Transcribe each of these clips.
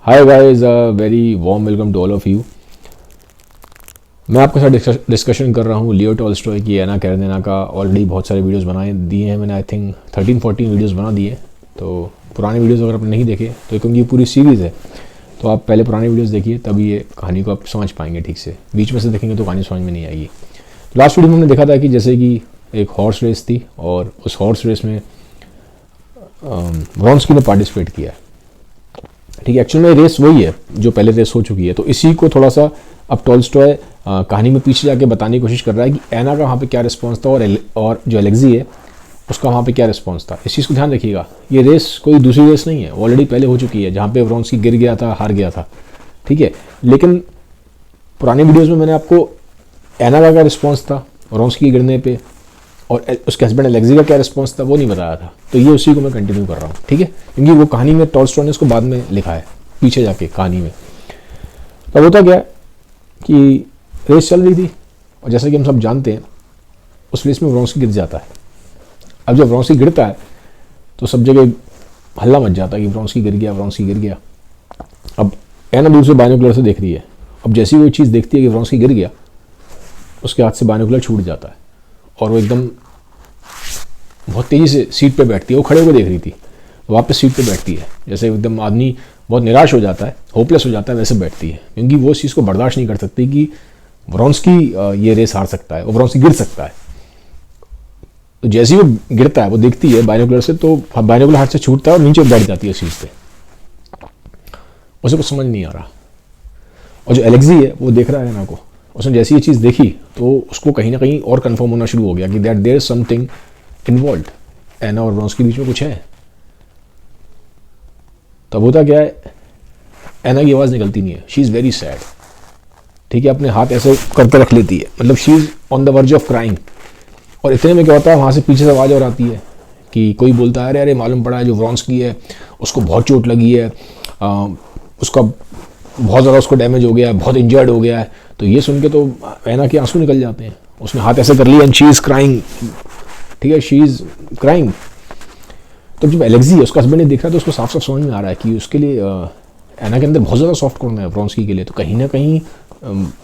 Hi guys, very warm welcome to all of you. मैं आपके साथ डिस्कशन कर रहा हूँ लियो टॉल्स्टॉय की एना कैरेनिना का। ऑलरेडी बहुत सारे वीडियोस बनाए दिए हैं मैंने, आई थिंक 13-14 वीडियोस बना दिए। तो पुराने वीडियोस अगर आपने नहीं देखे तो क्योंकि ये पूरी सीरीज़ है तो आप पहले पुराने वीडियोस देखिए, तभी ये कहानी को आप समझ पाएंगे ठीक से। बीच में से देखेंगे तो कहानी समझ में नहीं आएगी। लास्ट वीडियो में हमने देखा था कि जैसे कि एक हॉर्स रेस थी और उस हॉर्स रेस में व्रोंस्की ने पार्टिसिपेट किया है। ठीक है, एक्चुअल में रेस वही है जो पहले रेस हो चुकी है। तो इसी को थोड़ा सा अब टॉल्स्टॉय कहानी में पीछे जाके बताने की कोशिश कर रहा है कि एना का वहाँ पे क्या रिस्पॉन्स था और जो एलेक्सी है उसका वहाँ पे क्या रिस्पॉन्स था। इस चीज़ को ध्यान रखिएगा, ये रेस कोई दूसरी रेस नहीं है, ऑलरेडी पहले हो चुकी है जहाँ पे व्रोंस्की गिर गया था, हार गया था। ठीक है, लेकिन पुरानी वीडियोज़ में मैंने आपको एना का क्या रिस्पॉन्स था व्रोंस्की गिरने पर और उसके हस्बैंड एलेक्सी का क्या रिस्पॉन्स था वो नहीं बताया था। तो ये उसी को मैं कंटिन्यू कर रहा हूँ। ठीक है, क्योंकि वो कहानी में टॉल्स्टॉय ने उसको बाद में लिखा है पीछे जाके कहानी में। तब होता क्या कि रेस चल रही थी और जैसा कि हम सब जानते हैं उस रेस में व्रोंस्की गिर जाता है। अब जब व्रोंस्की गिरता है तो सब जगह हल्ला मच जाता है कि व्रोंस्की गिर गया, व्रोंस्की गिर गया। अब एना दूर से बाइनोकुलर से देख रही है। अब जैसी वो चीज़ देखती है कि व्रोंस्की गिर गया, उसके हाथ से बाइनोकुलर छूट जाता है और वो एकदम बहुत तेज़ी से सीट पे बैठती है। वो खड़े होकर देख रही थी, वापस सीट पे बैठती है। जैसे एकदम आदमी बहुत निराश हो जाता है, होपलेस हो जाता है, वैसे बैठती है, क्योंकि वो इस चीज़ को बर्दाश्त नहीं कर सकती कि व्रोंस्की ये रेस हार सकता है और व्रोंस्की गिर सकता है। तो जैसे ही वो गिरता है वो देखती है बाइनोकुलर से, तो बाइनोकुलर हाथ से छूटता है और नीचे बैठ जाती है सीट पे। उसे कुछ समझ नहीं आ रहा। और जो एलेक्सी है वो देख रहा है एना को। उसने जैसी ये चीज़ देखी तो उसको कहीं ना कहीं और कंफर्म होना शुरू हो गया कि that there is something involved, Anna और व्रोंस्की के बीच में कुछ है। तब होता क्या है, एना की आवाज़ निकलती नहीं है, शी इज़ वेरी सैड। ठीक है, अपने हाथ ऐसे करके रख लेती है, मतलब she is on the verge of crying. और इतने में क्या होता है, वहाँ से पीछे से आवाज़ और आती है कि कोई बोलता है अरे अरे मालूम पड़ा है जो व्रोंस्की है उसको बहुत चोट लगी है, उसका बहुत ज़्यादा उसको डैमेज हो गया है, बहुत इंजर्ड हो गया है। तो ये सुन के तो एना के आंसू निकल जाते हैं। उसने हाथ ऐसे कर लिया एंड शी इज़ क्राइंग। ठीक है, शी इज़ क्राइंग। तो जब एलेक्सी है उसका हस्बैंड ने देखा तो उसको साफ साफ समझ में आ रहा है कि उसके लिए एना के अंदर बहुत ज़्यादा सॉफ्ट कॉर्नर है व्रोंस्की के लिए। तो कहीं ना कहीं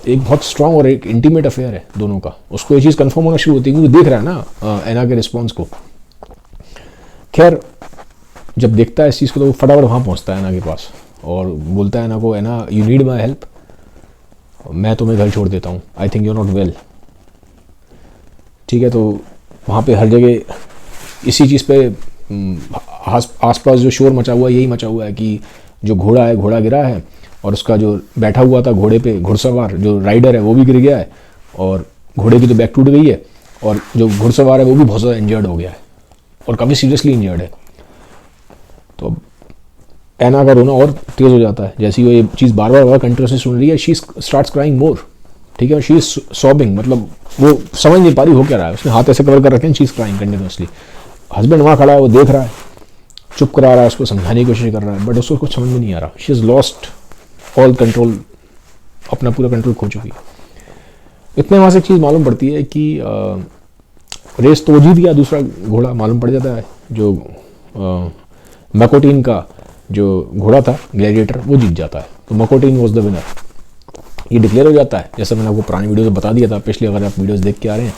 एक बहुत स्ट्रांग और एक इंटीमेट अफेयर है दोनों का। उसको ये चीज़ कंफर्म होना शुरू होती है क्योंकि देख रहा है ना एना के रिस्पॉन्स को। खैर, जब देखता है इस चीज़ को तो वो फटाफट वहाँ पहुँचता है एना के पास और बोलता है एना को, एना यू नीड माई हेल्प, मैं तुम्हें घर छोड़ देता हूँ, आई थिंक यू नॉट वेल। ठीक है, तो वहाँ पे हर जगह इसी चीज़ पे आसपास जो शोर मचा हुआ है यही मचा हुआ है कि जो घोड़ा है, घोड़ा गिरा है और उसका जो बैठा हुआ था घोड़े पे घुड़सवार जो राइडर है वो भी गिर गया है और घोड़े की तो बैक टूट गई है और जो घुड़सवार है वो भी बहुत ज़्यादा इंजर्ड हो गया है और काफ़ी सीरियसली इंजर्ड है। तो एना का रोना और तेज़ हो जाता है जैसे वो ये चीज़ बार बार कंटिन्यूसली सुन रही है। शी स्टार्ट्स क्राइंग मोर। ठीक है, शी इज सॉबिंग, मतलब वो समझ नहीं पा रही हो क्या रहा है। उसने हाथ ऐसे कवर कर रखे हैं, she is crying continuously. Husband वहाँ खड़ा है, वो देख रहा है, चुप करा रहा है, उसको समझाने की कोशिश कर रहा है, बट उसको कुछ समझ में नहीं आ रहा। She is lost all control, अपना पूरा कंट्रोल खो चुकी है। इतने वहाँ से एक चीज़ मालूम पड़ती है कि रेस तो वो जीत गया, दूसरा घोड़ा मालूम पड़ जाता है जो मकोटिन का जो घोड़ा था ग्लैडिएटर वो जीत जाता है। तो मकोटिन वॉज द विनर, ये डिक्लेयर हो जाता है, जैसा मैंने आपको पुरानी वीडियो में बता दिया था पिछले, अगर आप वीडियोस देख के आ रहे हैं।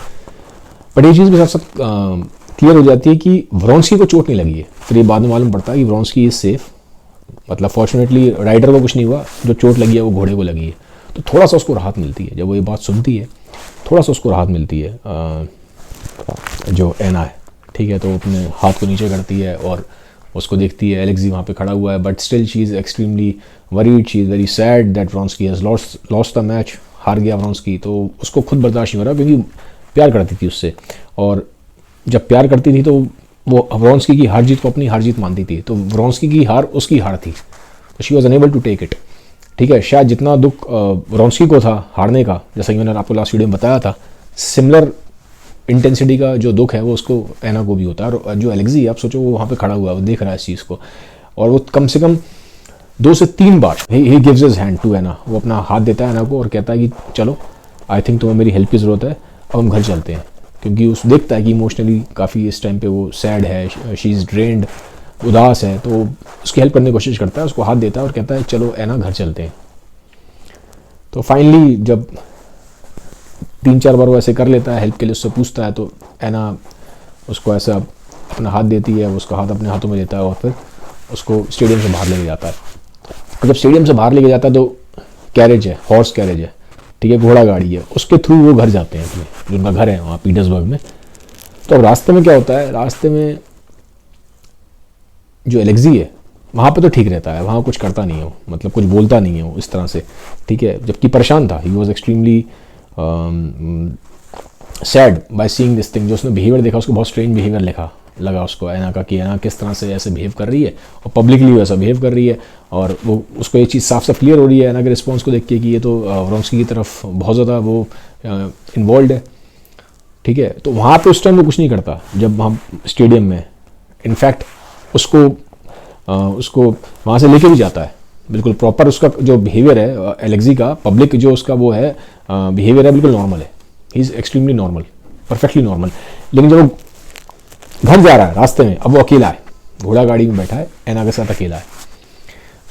बट ये चीज़ भी साथ साथ क्लियर हो जाती है कि व्रोंस्की को चोट नहीं लगी है। फिर ये बाद में मालूम पड़ता है कि व्रोंस्की इज सेफ, मतलब फॉर्चुनेटली राइडर को कुछ नहीं हुआ, जो चोट लगी है वो घोड़े को लगी है। तो थोड़ा सा उसको राहत मिलती है जब वो ये बात सुनती है, थोड़ा सा उसको राहत मिलती है जो एना है। ठीक है, तो अपने हाथ को नीचे करती है और उसको देखती है एलेक्सी वहाँ पे खड़ा हुआ है, but still she is extremely worried, she is very sad that Vronsky has lost the match, हार गया व्रोंस्की। तो उसको खुद बर्दाश्त नहीं हो रहा क्योंकि प्यार करती थी उससे, और जब प्यार करती थी तो वो व्रोंस्की की हार जीत को अपनी हार जीत मानती थी। तो व्रोंस्की की हार उसकी हार थी, तो she was unable to take it. ठीक है, शायद जितना दुख व्रोंस्की को था हारने का, जैसा कि मैंने आपको लास्ट वीडियो में बताया था, सिमिलर इंटेंसिटी का जो दुख है वो उसको एना को भी होता है। और जो एलेक्सी, आप सोचो वो वहाँ पे खड़ा हुआ है, वो देख रहा है इस चीज़ को, और वो कम से कम 2 से 3 बार ही gives his hand to Anna, वो अपना हाथ देता है एना को और कहता है कि चलो, आई थिंक तुम्हें मेरी हेल्प की ज़रूरत है, अब हम घर चलते हैं। क्योंकि उस देखता है कि इमोशनली काफ़ी इस टाइम पे वो सैड है, शी इज़ ड्रेन्ड, उदास है, तो उसकी हेल्प करने की कोशिश करता है, उसको हाथ देता है और कहता है चलो ऐना घर चलते हैं। तो फाइनली जब 3-4 बार वो ऐसे कर लेता है, हेल्प के लिए उससे पूछता है, तो ऐना उसको ऐसा अपना हाथ देती है, वो उसका हाथ अपने हाथों में लेता है और फिर उसको स्टेडियम से बाहर लेके जाता है। और जब स्टेडियम से बाहर लेके जाता है तो कैरेज है, हॉर्स कैरेज है, ठीक है, घोड़ा गाड़ी है, उसके थ्रू वो घर जाते हैं अपने, जो उनका घर है वहाँ पीटर्सबर्ग में। तो अब रास्ते में क्या होता है, रास्ते में जो एलेक्सी है वहाँ पे तो ठीक रहता है, वहाँ कुछ करता नहीं है वो, मतलब कुछ बोलता नहीं है वो इस तरह से, ठीक है, जबकि परेशान था। He was extremely sad by seeing this thing. जो उसने बिहेवियर देखा उसको बहुत स्ट्रेंज बिहेवियर लगा उसको ऐना का, कि ऐना किस तरह से ऐसे बिहेव कर रही है और पब्लिकली वैसा बिहेव कर रही है, और वो उसको ये चीज़ साफ साफ क्लियर हो रही है ऐना के रिस्पॉन्स को देख के कि ये तो व्रोंस्की की तरफ बहुत ज़्यादा वो इन्वॉल्व है, ठीक है। तो वहाँ पे उस टाइम वो कुछ नहीं करता जब हम स्टेडियम में, इनफैक्ट उसको वहाँ से लेके भी जाता है, बिल्कुल प्रॉपर उसका जो बिहेवियर है एलेक्सी का, पब्लिक जो उसका वो है बिहेवियर है, बिल्कुल नॉर्मल है, he is extremely normal, perfectly normal. लेकिन जब वो घर जा रहा है रास्ते में, अब वो अकेला है, घोड़ा गाड़ी में बैठा है, ऐना के साथ अकेला है।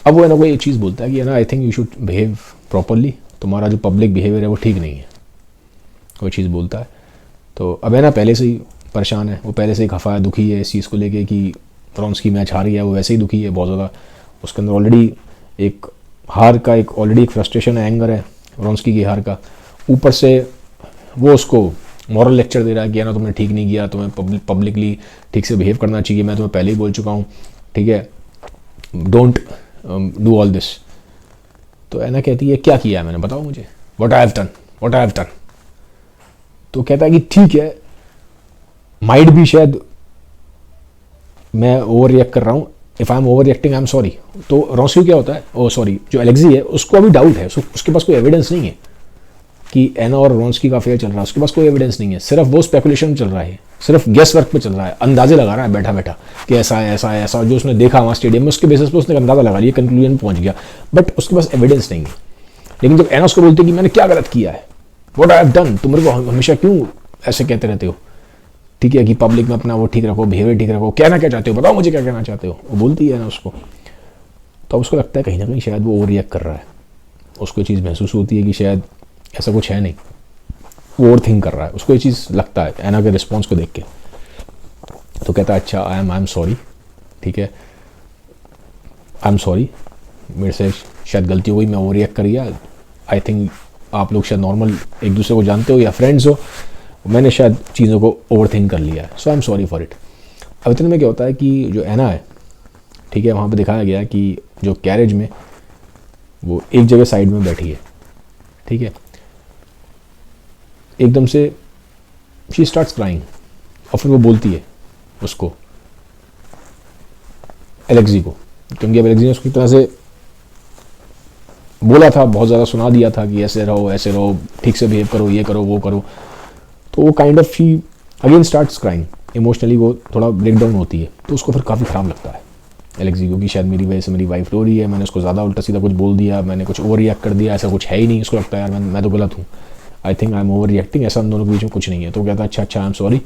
अब वो ऐना को ये चीज़ बोलता है कि Anna I think you should behave properly, तुम्हारा जो पब्लिक बिहेवियर है वो ठीक नहीं है, वो चीज़ बोलता है। तो अब ऐना पहले से ही परेशान है, वो पहले से ही खफा है, दुखी है इस चीज़ को लेके कि व्रोंस्की मैच हारी है, वो वैसे ही दुखी है बहुत ज़्यादा, उसके अंदर ऑलरेडी एक हार का एक ऑलरेडी एक फ्रस्ट्रेशन है, एंगर है व्रोंस्की की हार का, ऊपर से वो उसको मॉरल लेक्चर दे रहा है कि ना तुमने ठीक नहीं किया, तुम्हें पब्लिकली ठीक से बिहेव करना चाहिए, मैं तुम्हें पहले ही बोल चुका हूँ, ठीक है, डोंट डू ऑल दिस। तो ऐना कहती है क्या किया है मैंने, बताओ मुझे, व्हाट आई हैव डन। तो कहता है कि ठीक है, माइट भी शायद मैं ओवर रिएक्ट कर रहा हूँ, if I am over reacting I am sorry. तो व्रोंस्की क्या होता है, ओ सॉरी, जो एलेक्सी है उसको अभी डाउट है, उसके पास कोई एविडेंस नहीं है कि ऐना और व्रोंस्की का अफेयर चल रहा है, उसके पास कोई एविडेंस नहीं है, सिर्फ वो स्पेकुलेशन चल रहा है, सिर्फ गेस वर्क पे चल रहा है, अंदाजे लगा रहा है बैठा बैठा कि ऐसा है ऐसा है ऐसा, जो उसने देखा वहाँ स्टेडियम में उसके बेसिस पे उसने अंदाजा लगा लिया, कंक्लूजन पहुंच गया, बट उसके पास एविडेंस नहीं है। लेकिन जब ऐना उसको बोलती है कि मैंने क्या गलत किया है, व्हाट आई हैव डन, तुम मेरे को हमेशा क्यों ऐसे कहते रहते हो, ठीक है, कि पब्लिक में अपना वो ठीक रखो, बिहेवियर ठीक रखो, कहना क्या चाहते हो, बताओ मुझे क्या कहना चाहते हो, वो बोलती है ना उसको। तो अब उसको लगता है कहीं ना कहीं शायद वो ओवर रिएक्ट कर रहा है, उसको ये चीज़ महसूस होती है कि शायद ऐसा कुछ है नहीं, वो ओवर थिंक कर रहा है, उसको ये चीज़ लगता है ऐना के रिस्पॉन्स को देख के। तो कहता है अच्छा आई एम सॉरी, ठीक है, आई एम सॉरी, मेरे से शायद गलती हो गई, मैं ओवर रिएक्ट कर गया, आई थिंक आप लोग शायद नॉर्मल एक दूसरे को जानते हो या फ्रेंड्स हो, मैंने शायद चीज़ों को ओवर थिंक कर लिया है, so I am sorry for it. अब इतने में क्या होता है कि जो ऐना है, ठीक है, वहाँ पे दिखाया गया कि जो कैरेज में वो एक जगह साइड में बैठी है, ठीक है, एकदम से शी स्टार्ट्स क्राइंग, और फिर वो बोलती है उसको, एलेक्सी को, क्योंकि अब एलेक्सी ने उसको एक तरह से बोला था, बहुत ज़्यादा सुना दिया था कि ऐसे रहो, ठीक से बिहेव करो, ये करो वो करो। तो वो kind of she again starts crying, emotionally वो थोड़ा ब्रेक डाउन होती है। तो उसको फिर काफ़ी ख़राब लगता है एलेक्सी को कि शायद मेरी वजह से मेरी वाइफ रो रही है, मैंने उसको ज़्यादा उल्टा सीधा कुछ बोल दिया, मैंने कुछ ओवर रिएक्ट कर दिया, ऐसा कुछ है ही नहीं। उसको लगता है यार मैं तो गलत हूँ, I think I am over reacting, ऐसा हम दोनों के बीच में कुछ नहीं है। तो कहता है अच्छा I am sorry,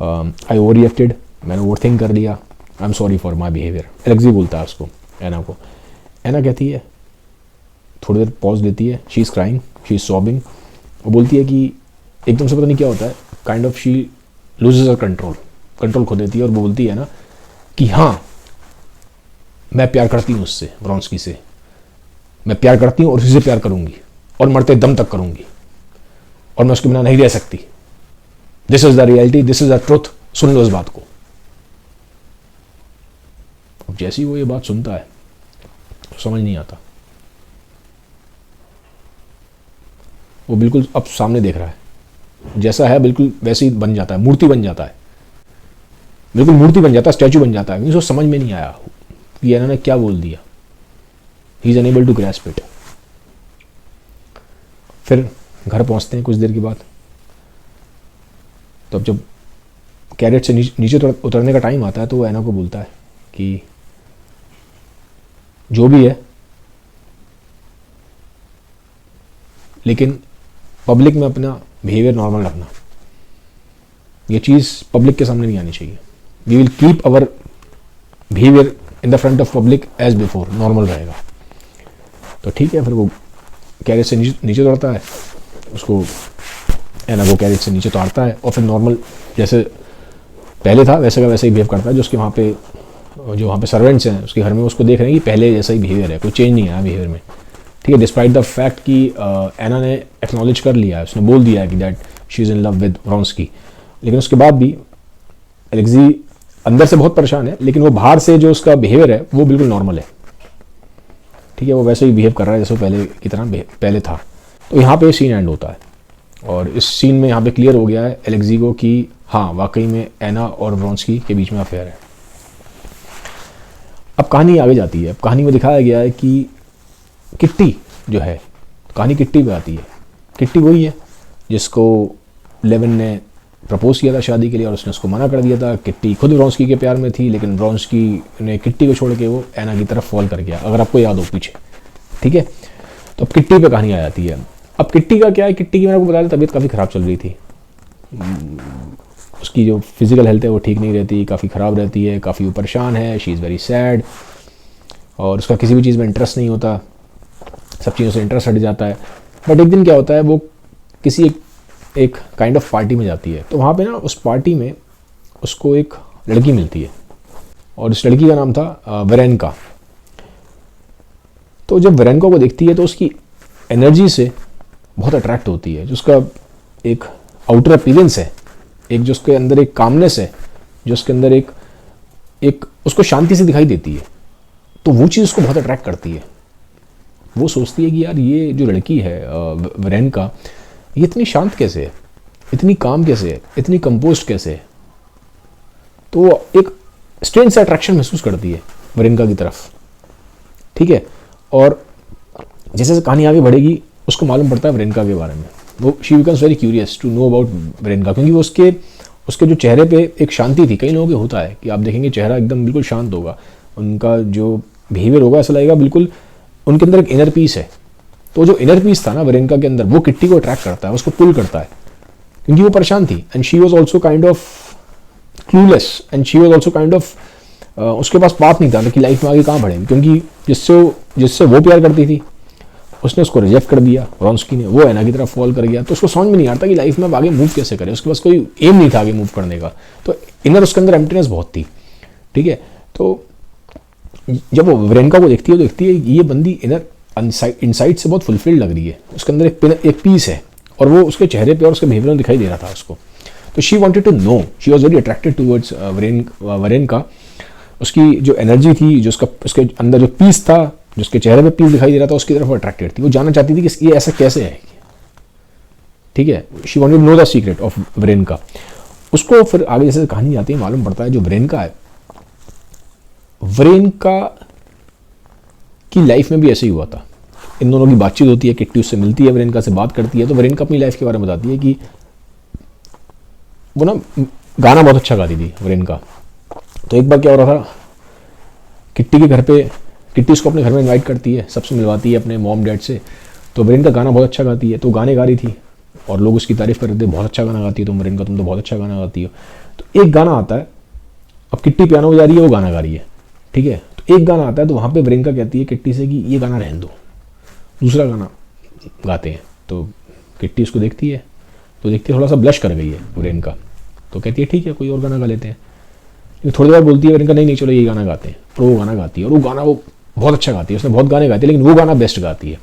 I overreacted, मैंने ओवर थिंक कर लिया, I am sorry for my behaviour, Alexei बोलता है उसको ऐना को। ऐना कहती है, थोड़ी देर पॉज देती है, she is crying, she is sobbing, वो बोलती है कि एकदम से पता नहीं क्या होता है, kind of she loses her control खो देती है, और वो बोलती है ना कि हाँ मैं प्यार करती हूँ उससे, व्रोंस्की से, मैं प्यार करती हूँ और उसी से प्यार करूँगी और मरते दम तक करूँगी, और मैं उसके बिना नहीं रह सकती, this is the reality, this is the truth, सुन लो इस बात को। अब जैसे ही वो ये बात सुनता है तो समझ नहीं आता, वो बिल्कुल अब सामने देख रहा है, जैसा है बिल्कुल वैसे ही बन जाता है, मूर्ति बन जाता है, बिल्कुल मूर्ति बन जाता है, स्टैचू बन जाता है। उसको समझ में नहीं आया कि ऐना ने क्या बोल दिया, he is unable to grasp it. फिर घर पहुंचते हैं कुछ देर के बाद, तो अब जब कैरेट से नीचे उतरने का टाइम आता है तो वो ऐना को बोलता है कि जो भी है, लेकिन पब्लिक में अपना बिहेवियर नॉर्मल रखना, ये चीज़ पब्लिक के सामने नहीं आनी चाहिए। We will keep our behaviour in the front of public as before, normal रहेगा। तो ठीक है, फिर वो कैरेज से नीचे उतरता है, उसको एना को कैरेज से नीचे उतारता है और फिर नॉर्मल जैसे पहले था वैसे का वैसे ही बिहेव करता है। जो वहाँ पे सर्वेंट्स हैं उसके घर में उसको देख रहे हैं कि पहले जैसा ही बिहेवियर है, कोई चेंज नहीं आया बिहेवियर में। ठीक है, डिस्पाइट द फैक्ट कि एना ने एक्नॉलेज कर लिया है, उसने बोल दिया है कि that she is in love with Vronsky, लेकिन उसके बाद भी एलेक्सी अंदर से बहुत परेशान है, लेकिन वो बाहर से जो उसका बिहेवियर है वो बिल्कुल नॉर्मल है। ठीक है, वो वैसे ही बिहेव कर रहा है जैसे वो पहले की तरह पहले था। तो यहाँ पे सीन एंड होता है और इस सीन में यहाँ पे क्लियर हो गया है एलेक्सी को कि हाँ वाकई में एना और व्रोंस्की के बीच में अफेयर है। अब कहानी आगे जाती है। अब कहानी में दिखाया गया है कि किट्टी जो है, कहानी किट्टी पे आती है। किट्टी वही है जिसको लेविन ने प्रपोज किया था शादी के लिए और उसने उसको मना कर दिया था। किट्टी खुद व्रोंस्की के प्यार में थी, लेकिन व्रोंस्की ने किट्टी को छोड़ के वो एना की तरफ फॉल कर गया, अगर आपको याद हो पीछे। ठीक है, तो अब किट्टी पे कहानी आ जाती है। अब किट्टी का क्या है, किट्टी की मैंने आपको बताया तबीयत काफ़ी ख़राब चल रही थी। उसकी जो फिज़िकल हेल्थ है वो ठीक नहीं रहती, काफ़ी ख़राब रहती है, काफ़ी वो परेशान है, शी इज़ वेरी सैड और उसका किसी भी चीज़ में इंटरेस्ट नहीं होता, सब चीज़ों से इंटरेस्ट हट जाता है। बट एक दिन क्या होता है, वो किसी एक काइंड ऑफ पार्टी में जाती है। तो वहाँ पे ना उस पार्टी में उसको एक लड़की मिलती है और इस लड़की का नाम था वेरेनका। तो जब वेरेनका को देखती है तो उसकी एनर्जी से बहुत अट्रैक्ट होती है। जो उसका एक आउटर अपीयरेंस है, एक जो उसके अंदर एक कामनेस है, जो उसके अंदर एक उसको शांति से दिखाई देती है, तो वो चीज़ उसको बहुत अट्रैक्ट करती है। वो सोचती है कि यार ये जो लड़की है वेरेनका, ये इतनी शांत कैसे है, इतनी काम कैसे है, इतनी कंपोस्ट कैसे है। तो वो एक स्ट्रेंज सा अट्रैक्शन महसूस करती है वेरेनका की तरफ। ठीक है, और जैसे जैसे कहानी आगे बढ़ेगी उसको मालूम पड़ता है वेरेनका के बारे में। वो she becomes very curious to know about Varenka, क्योंकि वो उसके जो चेहरे पे एक शांति थी। कई लोगों के होता है कि आप देखेंगे चेहरा एकदम बिल्कुल शांत होगा, उनका जो बिहेवियर होगा ऐसा लगेगा बिल्कुल उनके अंदर एक इनर पीस है। तो जो इनर पीस था ना वेरेनका के अंदर, वो किट्टी को अट्रैक्ट करता है, उसको पुल करता है, क्योंकि वो परेशान थी and she was also kind of clueless and she was also kind of उसके पास पाथ नहीं था कि लाइफ में आगे कहाँ बढ़े, क्योंकि जिससे वो प्यार करती थी उसने उसको रिजेक्ट कर दिया व्रोंस्की ने, वो एना की तरफ फॉल कर गया। तो उसको समझ में नहीं आता कि लाइफ में अब आगे मूव कैसे करे, उसके पास कोई एम नहीं था आगे मूव करने का। तो इनर उसके अंदर एम्प्टीनेस बहुत थी। ठीक है, तो जब वो वेरेनका को देखती है कि ये बंदी इनर इनसाइड से बहुत फुलफिल्ड लग रही है, उसके अंदर एक पीस है और वो उसके चेहरे पे और उसके बिहेवियर में दिखाई दे रहा था उसको। तो she wanted to know, she was very attracted towards Varenka. उसकी जो एनर्जी थी, जो उसके अंदर जो पीस था, जो उसके चेहरे पे पीस दिखाई दे रहा था, उसकी तरफ वो अट्रैक्टेड थी। वो जानना चाहती थी कि ये ऐसा कैसे है। ठीक है, she wanted to know the secret of Varenka. उसको फिर आगे जैसे कहानी आती है मालूम पड़ता है जो वेरेनका है, वेरेनका की लाइफ में भी ऐसे ही हुआ था। इन दोनों की बातचीत होती है, किट्टी उससे मिलती है, वेरेनका से बात करती है, तो वेरेनका अपनी लाइफ के बारे में बताती है कि वो ना गाना बहुत अच्छा गाती थी वेरेनका। तो एक बार क्या हो रहा था, किट्टी के घर पे, किट्टी उसको अपने घर में इनवाइट करती है, सबसे मिलवाती है अपने मॉम डैड से। तो वेरेनका गाना बहुत अच्छा गाती है, तो गाने गा रही थी और लोग उसकी तारीफ कर रहे थे, बहुत अच्छा गाना गाती है तुम वेरेनका, तुम तो बहुत अच्छा गाना गाती हो। तो एक गाना आता है, अब किट्टी पियानो बजा रही है, वो गाना गा रही है। ठीक है, तो एक गाना आता है, तो वहाँ पे वेरेनका कहती है किट्टी से कि ये गाना रहने दो, दूसरा गाना गाते हैं। तो किट्टी उसको देखती है, तो देखती है थोड़ा सा ब्लश कर गई है वेरेनका, तो कहती है ठीक है कोई और गाना गा लेते हैं। लेकिन थोड़ी देर बोलती है वेरेनका नहीं चलो ये गाना गाते हैं, और वो गाना गाती है और वो गाना वो बहुत अच्छा गाती है। उसने बहुत गाने गाते हैं लेकिन वो गाना बेस्ट गाती है।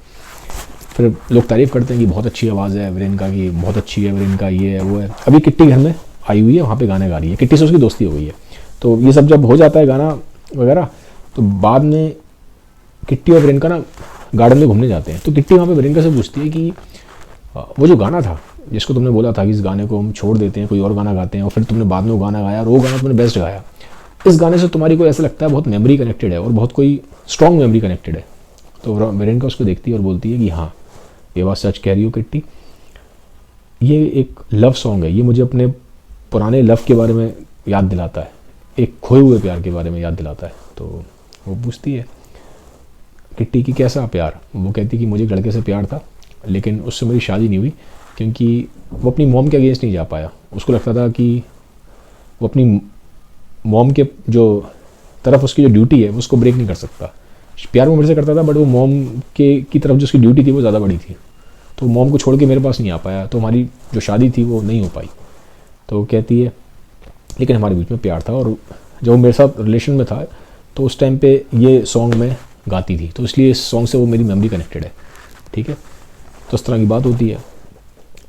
फिर लोग तारीफ करते हैं कि बहुत अच्छी आवाज़ है वेरेनका की, बहुत अच्छी है वेरेनका, ये है वो है। अभी किट्टी घर में आई हुई है, वहाँ पे गाने गा रही है, किट्टी से उसकी दोस्ती हो गई है। तो ये सब जब हो जाता है गाना वगैरह, तो बाद में किट्टी और वेरेनका ना गार्डन में घूमने जाते हैं। तो किट्टी वहाँ पे वेरेनका से पूछती है कि वो जो गाना था जिसको तुमने बोला था कि इस गाने को हम छोड़ देते हैं, कोई और गाना गाते हैं, और फिर तुमने बाद में वो गाना गाया और वो गाना तुमने बेस्ट गाया, इस गाने से तुम्हारी कोई ऐसा लगता है बहुत मेमोरी कनेक्टेड है और बहुत कोई स्ट्रॉन्ग मेमोरी कनेक्टेड है। तो वेरेनका उसको देखती है और बोलती है कि हाँ ये बात सच कह रही हो किट्टी, ये एक लव सॉन्ग है, ये मुझे अपने पुराने लव के बारे में याद दिलाता है, एक खोए हुए प्यार के बारे में याद दिलाता है। तो वो पूछती है किट्टी की कैसा प्यार, वो कहती कि मुझे एक लड़के से प्यार था लेकिन उससे मेरी शादी नहीं हुई क्योंकि वो अपनी मॉम के अगेंस्ट नहीं जा पाया। उसको लगता था कि वो अपनी मॉम के जो तरफ उसकी जो ड्यूटी है वो उसको ब्रेक नहीं कर सकता। प्यार वो मेरे से करता था, बट वो मॉम के की तरफ जो उसकी ड्यूटी थी वो ज़्यादा बड़ी थी, तो मॉम को छोड़ के मेरे पास नहीं आ पाया, तो हमारी जो शादी थी वो नहीं हो पाई। तो वो कहती है लेकिन हमारे बीच में प्यार था, और जब वो मेरे साथ रिलेशन में था तो उस टाइम पे ये सॉन्ग मैं गाती थी, तो इसलिए इस सॉन्ग से वो मेरी मेमोरी कनेक्टेड है। ठीक है, तो इस तरह की बात होती है।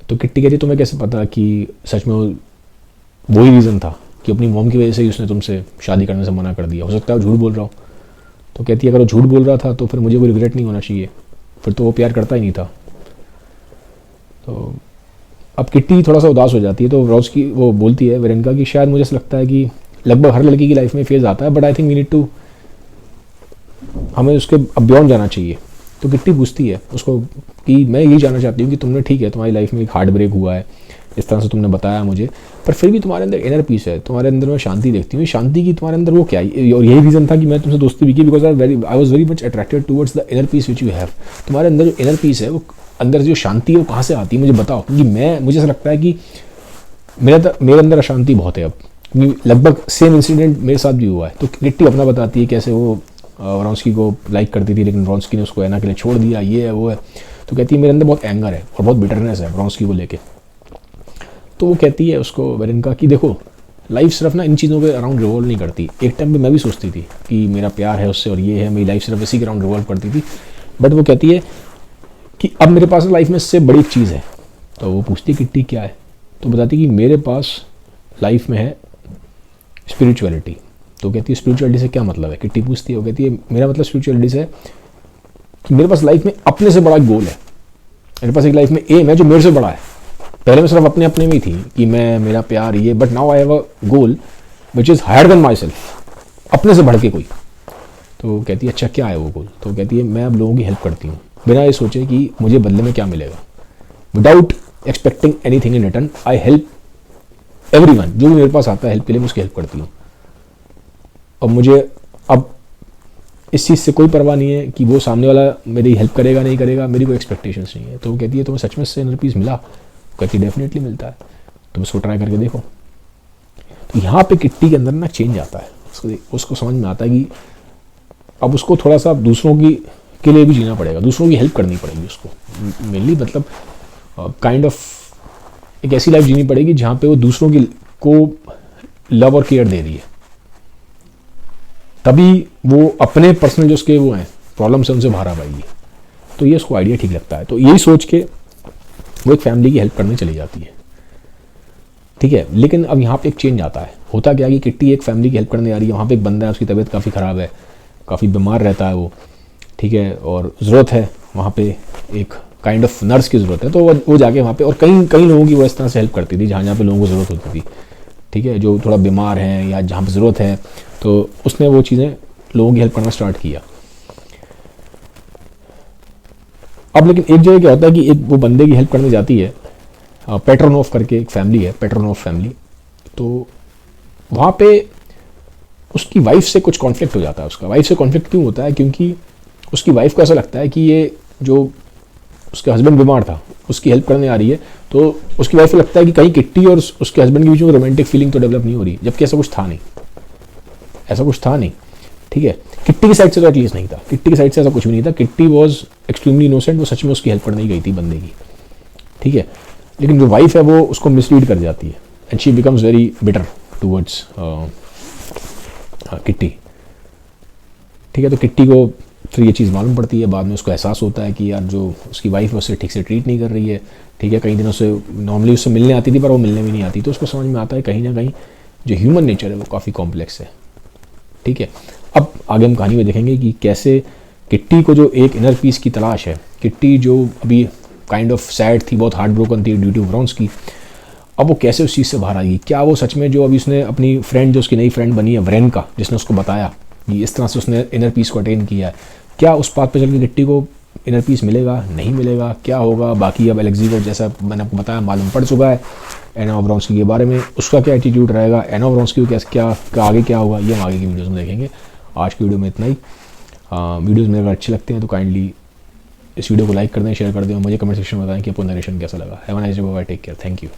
तो किट्टी कहती तुम्हें कैसे पता कि सच में वो वही रीज़न था कि अपनी मॉम की वजह से ही उसने तुमसे शादी करने से मना कर दिया, हो सकता है वो झूठ बोल रहा हो। तो कहती है अगर वो झूठ बोल रहा था तो फिर मुझे कोई रिग्रेट नहीं होना चाहिए, फिर तो वो प्यार करता ही नहीं था। तो अब किट्टी थोड़ा सा उदास हो जाती है, तो रोज की वो बोलती है वेरेनिका कि शायद मुझे ऐसा लगता है कि लगभग हर लड़की की लाइफ में फेज़ आता है, but I think we need to, हमें उसके अब बियॉन्ड जाना चाहिए। तो किट्टी पूछती है उसको कि मैं यही जानना चाहती हूँ कि तुमने, ठीक है तुम्हारी लाइफ में एक हार्ट ब्रेक हुआ है, इस तरह से तुमने बताया मुझे, पर फिर भी तुम्हारे अंदर इनर पीस है, तुम्हारे अंदर मैं शांति देखती हूँ। शांति की तुम्हारे अंदर वो क्या है? और यही रीज़न था कि मैं तुमसे दोस्ती भी की, because I was very much attracted towards the inner peace which you have. तुम्हारे अंदर जो इनर पीस है, वो अंदर जो शांति है वो कहाँ से आती है मुझे बताओ, क्योंकि मुझे ऐसा लगता है कि मेरे अंदर अशांति बहुत है अब। लगभग सेम इंसिडेंट मेरे साथ भी हुआ है। तो किट्टी अपना बताती है कैसे वो व्रोंस्की को लाइक करती थी, लेकिन व्रोंस्की ने उसको एना के लिए छोड़ दिया, ये है वो है। तो कहती है मेरे अंदर बहुत एंगर है और बहुत बिटरनेस है व्रोंस्की को लेके। तो वो कहती है उसको वेरेनिका कि देखो लाइफ सिर्फ ना इन चीज़ों के अराउंड रिवॉल्व नहीं करती। एक टाइम पे मैं भी सोचती थी कि मेरा प्यार है उससे और ये है, मेरी लाइफ सिर्फ इसी के अराउंड रिवॉल्व करती थी, बट वो कहती है कि अब मेरे पास लाइफ में इससे बड़ी चीज़ है। तो वो पूछती है किट्टी क्या है? तो बताती कि मेरे पास लाइफ में है स्पिरिचुअलिटी। तो कहती है स्पिरिचुअलिटी से क्या मतलब है? किट्टी पूछती है। वो कहती है मेरा मतलब स्पिरिचुअलिटी से कि मेरे पास लाइफ में अपने से बड़ा गोल है, मेरे पास एक लाइफ में एम है जो मेरे से बड़ा है। पहले मैं सिर्फ अपने में ही थी कि मैं, मेरा प्यार ये, but now I have a goal which is higher than myself, अपने से बढ़ के कोई। तो कहती है अच्छा क्या है वो गोल? तो कहती है मैं अब लोगों की हेल्प करती हूँ बिना ये सोचे कि मुझे बदले में क्या मिलेगा। Without expecting any thing in return I help everyone, जो भी मेरे पास आता है हेल्प के लिए मैं उसकी हेल्प करती हूँ। और मुझे अब इस चीज़ से कोई परवाह नहीं है कि वो सामने वाला मेरी हेल्प करेगा नहीं करेगा, मेरी कोई एक्सपेक्टेशंस नहीं है। तो वो कहती है तुम्हें सच में से इनर पीस मिला? कहती डेफिनेटली मिलता है, तुम इसको ट्राई करके देखो। तो यहाँ पे किट्टी के अंदर ना चेंज आता है, उसको समझ में आता है कि अब उसको थोड़ा सा दूसरों के लिए भी जीना पड़ेगा, दूसरों की हेल्प करनी पड़ेगी उसको मेनली, मतलब काइंड ऑफ एक ऐसी लाइफ जीनी पड़ेगी जहाँ पे वो दूसरों की को लव और केयर दे रही है, तभी वो अपने पर्सनल जो उसके वो हैं प्रॉब्लम्स हैं उनसे बाहर आ पाएगी। तो ये उसको आइडिया ठीक लगता है। तो यही सोच के वो एक फैमिली की हेल्प करने चली जाती है। ठीक है, लेकिन अब यहाँ पे एक चेंज आता है। होता क्या कि किट्टी एक फैमिली की हेल्प करने आ रही है, वहाँ पे एक बंदा है, उसकी तबीयत काफ़ी ख़राब है, काफ़ी बीमार रहता है वो। ठीक है, और ज़रूरत है वहाँ पे एक काइंड ऑफ नर्स की ज़रूरत है। तो वो जाके वहाँ पे, और कई लोगों की वो इस तरह से हेल्प करती थी जहाँ पे लोगों को ज़रूरत होती थी। ठीक है, जो थोड़ा बीमार हैं या जहाँ पर ज़रूरत है, तो उसने वो चीज़ें लोगों की हेल्प करना स्टार्ट किया। अब लेकिन एक जगह क्या होता है कि एक वो बंदे की हेल्प करने जाती है, पेट्रोनोफ करके एक फैमिली है, पेट्रोनोफ फैमिली। तो वहाँ पे उसकी वाइफ से कुछ कॉन्फ्लिक्ट हो जाता है। उसका वाइफ से कॉन्फ्लिक्ट क्यों होता है? क्योंकि उसकी वाइफ को ऐसा लगता है कि ये जो उसके हस्बैंड बीमार था उसकी हेल्प करने आ रही है, तो उसकी वाइफ को लगता है कि कहीं किट्टी और उसके हस्बैंड के बीच में रोमांटिक फीलिंग तो डेवलप नहीं हो रही, जबकि ऐसा कुछ था नहीं, ऐसा कुछ था नहीं। ठीक है, किट्टी की साइड से तो एटलीस्ट नहीं था, किट्टी की साइड से ऐसा कुछ भी नहीं था। किट्टी वॉज एक्सट्रीमली इनोसेंट, वो सच में उसकी हेल्प करने ही गई थी बंदे की। ठीक है, लेकिन जो वाइफ है वो उसको मिसलीड कर जाती है and she becomes very bitter towards kitty. ठीक है, तो किट्टी को फिर ये चीज़ मालूम पड़ती है, बाद में उसको एहसास होता है कि यार जो उसकी वाइफ है उससे ठीक से ट्रीट नहीं कर रही है। ठीक है, कई दिनों से नॉर्मली उससे मिलने आती थी पर वो मिलने भी नहीं आती, तो उसको समझ में आता है कहीं ना कहीं जो ह्यूमन नेचर है वो काफ़ी कॉम्प्लेक्स है। ठीक है, अब आगे हम कहानी में देखेंगे कि कैसे किट्टी को जो एक इनर पीस की तलाश है, किट्टी जो अभी काइंड ऑफ सैड थी, बहुत हार्ट ब्रोकन थी ड्यू टू व्रोंस्की, अब वो कैसे उस चीज़ से बाहर आई। क्या वो सच में जो अभी उसने अपनी फ्रेंड, जो उसकी नई फ्रेंड बनी है वेरेनिका, जिसने उसको बताया कि इस तरह से उसने इनर पीस को अटेन किया है, क्या उस बात पे चल के किट्टी को इनर पीस मिलेगा, नहीं मिलेगा, क्या होगा? बाकी अब एलेक्सी को, जैसा मैंने आपको बताया, मालूम पड़ चुका है एना व्रोंस्की के बारे में, उसका क्या एटीट्यूड रहेगा, एना व्रोंस्की को क्या आगे क्या होगा, ये हम आगे की वीडियोज़ में देखेंगे। आज की वीडियो में इतना ही। वीडियोज़ मेरे अगर अच्छे लगते हैं तो काइंडली इस वीडियो को लाइक कर दें, शेयर कर दें और मुझे कमेंट सेक्शन में बताएं कि आपको नरेशन कैसा लगा। Have a nice day, bye, take care, thank you.